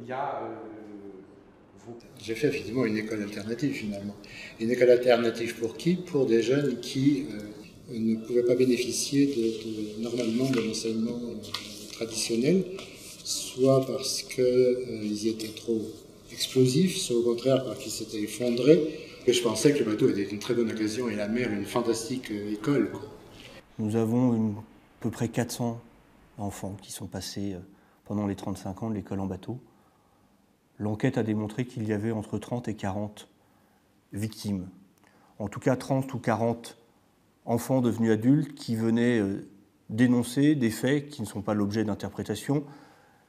il y a J'ai fait effectivement une école alternative finalement. Une école alternative pour qui? Pour des jeunes qui ne pouvaient pas bénéficier normalement de l'enseignement traditionnel, soit parce qu'ils y étaient trop explosifs, soit au contraire parce qu'ils s'étaient effondrés. Et je pensais que le bateau était une très bonne occasion et la mer une fantastique école, quoi. Nous avons à peu près 400 enfants qui sont passés pendant les 35 ans de l'école en bateau. L'enquête a démontré qu'il y avait entre 30 et 40 victimes. En tout cas, 30 ou 40 enfants devenus adultes qui venaient dénoncer des faits qui ne sont pas l'objet d'interprétation,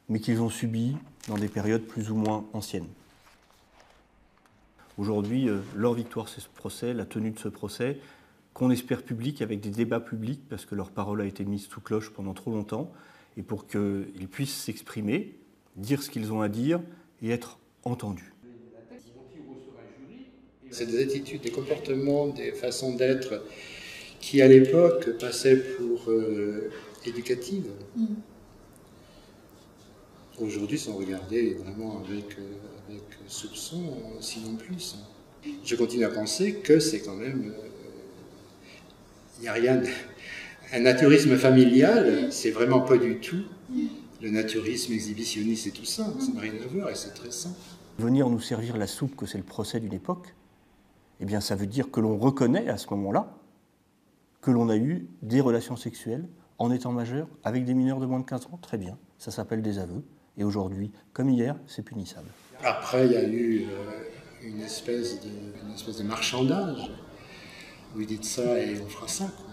mais qu'ils ont subis dans des périodes plus ou moins anciennes. Aujourd'hui, leur victoire, c'est ce procès, la tenue de ce procès, qu'on espère public avec des débats publics, parce que leur parole a été mise sous cloche pendant trop longtemps, et pour qu'ils puissent s'exprimer, dire ce qu'ils ont à dire, et être entendus. C'est des attitudes, des comportements, des façons d'être qui, à l'époque, passaient pour éducatives. Aujourd'hui, sont regardées vraiment avec soupçon, sinon plus. Je continue à penser que c'est quand même... Il n'y a rien... Un naturisme familial, c'est vraiment pas du tout le naturisme exhibitionniste et tout ça. Ça n'a rien à voir et c'est très simple. Venir nous servir la soupe que c'est le procès d'une époque, eh bien ça veut dire que l'on reconnaît à ce moment-là que l'on a eu des relations sexuelles en étant majeur avec des mineurs de moins de 15 ans. Très bien, ça s'appelle des aveux. Et aujourd'hui, comme hier, c'est punissable. Après, il y a eu une espèce de marchandage. Vous dites ça et on fera ça, quoi.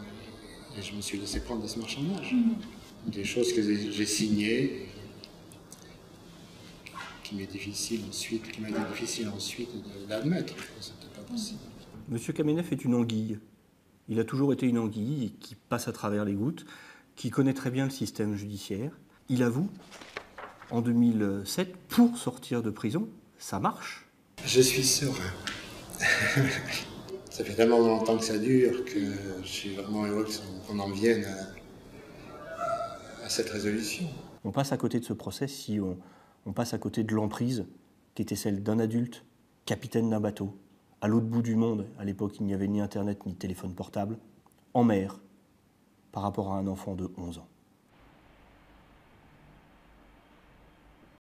Et je me suis laissé prendre à ce marchandage. Des choses que j'ai signées, qui m'a été difficile ensuite d'admettre. C'était pas possible. Monsieur Kamenev est une anguille. Il a toujours été une anguille qui passe à travers les gouttes, qui connaît très bien le système judiciaire. Il avoue, en 2007, pour sortir de prison, ça marche. Je suis serein. Ça fait tellement longtemps que ça dure que je suis vraiment heureux qu'on en vienne à cette résolution. On passe à côté de ce procès si on passe à côté de l'emprise qui était celle d'un adulte, capitaine d'un bateau, à l'autre bout du monde. À l'époque, il n'y avait ni Internet ni téléphone portable, en mer, par rapport à un enfant de 11 ans.